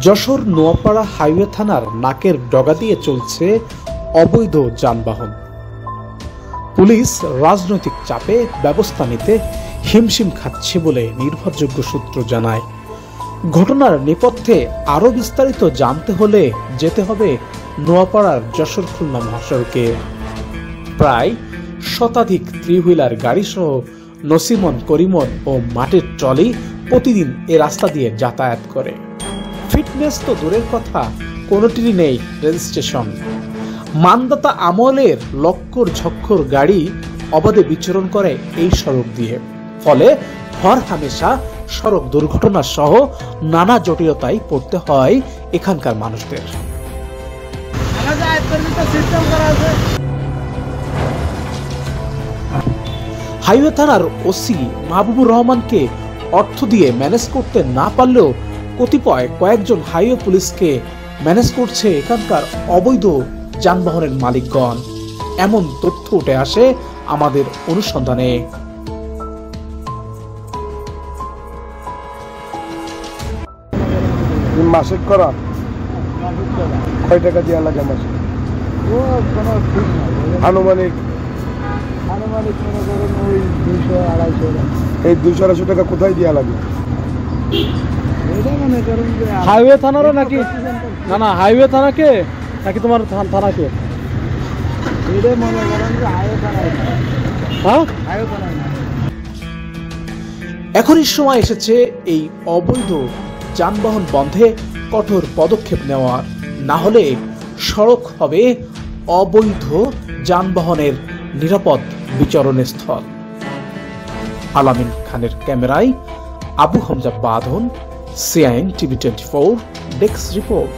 Jessore Noapara highway থানার নাকের ডগা দিয়ে চলছে অবৈধ যানবাহন। পুলিশ রাজনৈতিক চাপে ব্যবস্থা নিতে হিমশিম খাচ্ছে বলে নির্ভরযোগ্য সূত্র জানায়। ঘটনার নেপথ্যে আরো বিস্তারিত জানতে হলে যেতে হবে নোয়াপাড়ার যশোর খুলনা মহাসড়কে। প্রায় শতাধিক থ্রি হুইলার গাড়ি সহ নসিমন, করিমন ও মাটির ট্রলি প্রতিদিন এ রাস্তা দিয়ে যাতায়াত করে। ফিটনেস তো দূরের কথা, কোনোটিরই নেই রেজিস্ট্রেশন। মানদাতা আমলের লক্কর ঝক্কর গাড়ি অবাধে বিচরণ করে এই সড়ক দিয়ে, ফলে হর হামেশা সড়ক দুর্ঘটনা সহ নানা জটিলতায় পড়তে হয় এখানকার মানুষদের। হাইওয়ে থানার ওসি মাহবুবুর রহমানকে অর্থ দিয়ে ম্যানেজ করতে না পারলেও কয়েকজন হাইওয়ে পুলিশকে ম্যানেজ করছে এখানকার অবৈধ যানবাহনের মালিকগণ, এমন তথ্য উঠে আসে আমাদের অনুসন্ধানে। মাসিক করা কয় টাকা দেওয়া লাগে মাসে? আনুমানিক ওই 200-250। এই 200-250 টাকা কোথায় দেওয়া লাগে? হাইওয়ে থানারও নাকি? না হাইওয়ে থানাকে নাকি তোমার থানাকে? এখনই সময় এসেছে এই অবৈধ যানবাহন বন্ধে কঠোর পদক্ষেপ নেওয়ার, না হলে সড়ক হবে অবৈধ যানবাহনের নিরাপদ বিচরণের স্থল। আলামিন খানের ক্যামেরায় আবু হামজা বাঁধন, সিআইএন টিভি 24 ডেস্ক রিপোর্ট।